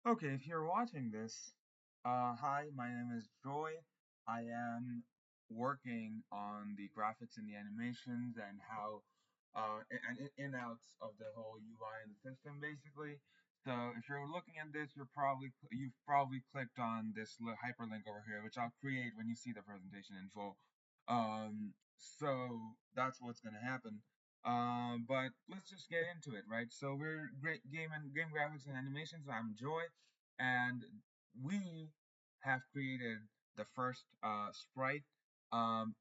Okay, if you're watching this, hi, my name is Joy. I am working on the graphics and the animations and how and in outs of the whole UI and the system, basically. So if you're looking at this, you've probably clicked on this hyperlink over here, which I'll create when you see the presentation in full. So that's what's gonna happen. But let's just get into it, right? So we're great game graphics and animations. I'm Joy, and we have created the first sprite.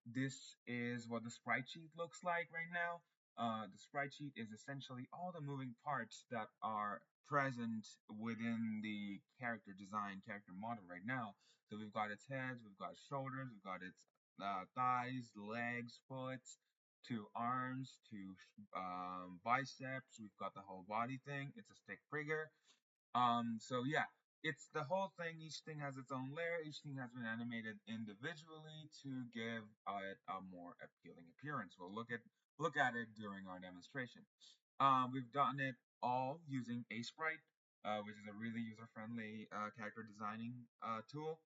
This is what the sprite sheet looks like right now. The sprite sheet is essentially all the moving parts that are present within the character design, character model right now. So we've got its heads, we've got its shoulders, we've got its thighs, legs, foot, two arms, two biceps. We've got the whole body thing. It's a stick figure. So yeah, it's the whole thing. Each thing has its own layer. Each thing has been animated individually to give it a more appealing appearance. We'll look at it during our demonstration. We've done it all using a sprite, which is a really user-friendly character designing tool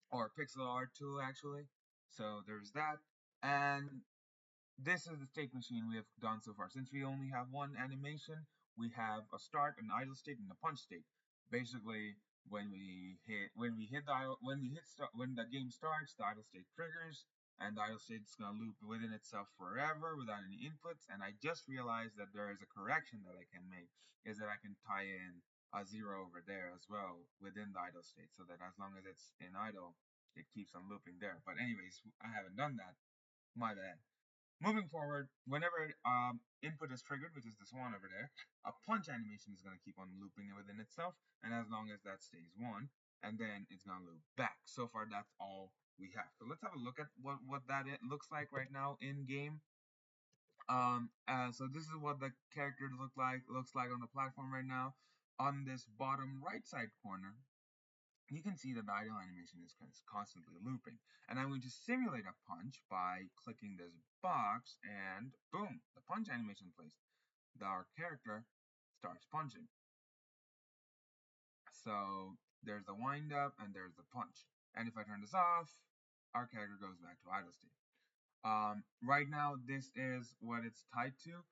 or pixel art tool actually. So there's that, and this is the state machine we have done so far. Since we only have one animation, we have a start, an idle state, and a punch state. Basically, when the game starts, the idle state triggers, and the idle state is gonna loop within itself forever without any inputs. And I just realized that there is a correction that I can make, is that I can tie in a zero over there as well within the idle state, so that as long as it's in idle, it keeps on looping there. But anyways, I haven't done that. My bad. Moving forward, whenever input is triggered, which is this one over there, a punch animation is going to keep on looping within itself, and as long as that stays one, and then it's going to loop back. So far, that's all we have. So let's have a look at what that looks like right now in game. So this is what the characters looks like on the platform right now. On this bottom right side corner, you can see that the idle animation is constantly looping. And I'm going to simulate a punch by clicking this box, and boom, the punch animation plays. Our character starts punching. So there's the wind up and there's the punch. And if I turn this off, our character goes back to idle state. Right now, this is what it's tied to.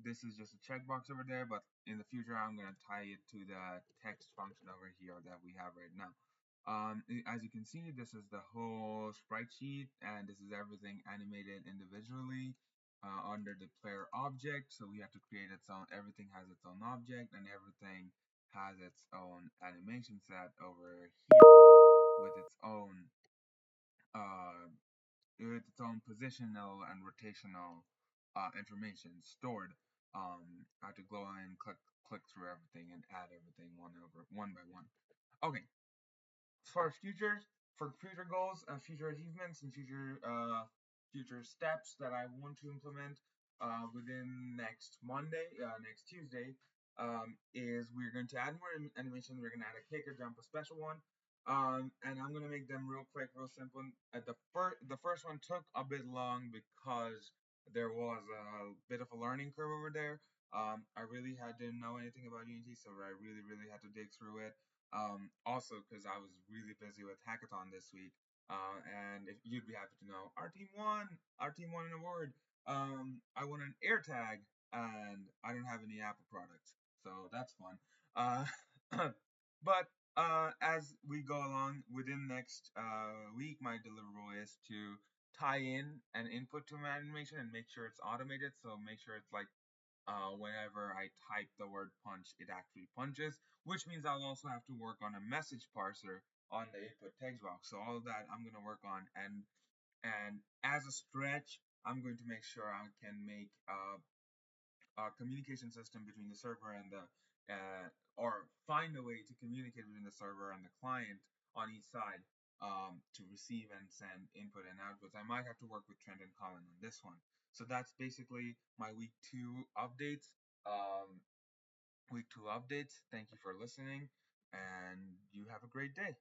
This is just a checkbox over there, but in the future, I'm going to tie it to the text function over here that we have right now. As you can see, this is the whole sprite sheet, and this is everything animated individually under the player object. So we have to create its own, everything has its own object, and everything has its own animation set over here with its own uh, positional and rotational information stored. I have to go and click through everything and add everything one by one. Okay, for future goals, future achievements, and future steps that I want to implement within next Monday, next Tuesday, is we're going to add more animation. We're going to add a kick, a jump, a special one, and I'm going to make them real quick, real simple. The first one took a bit long because there was a bit of a learning curve over there. I really didn't know anything about Unity, so I really had to dig through it. Also, because I was really busy with hackathon this week, and if you'd be happy to know, our team won an award. I won an AirTag, and I don't have any Apple products, so that's fun. But as we go along within next week, my deliverable is to tie in an input to my animation and make sure it's automated. So make sure it's like whenever I type the word punch, it actually punches, which means I'll also have to work on a message parser on the input text box. So all of that I'm going to work on, and as a stretch, I'm going to make sure I can make a communication system between the server and the or find a way to communicate between the server and the client on each side to receive and send input and outputs. I might have to work with Trent and Colin on this one. So that's basically my week 2 updates. Um, week 2 updates. Thank you for listening, and you have a great day.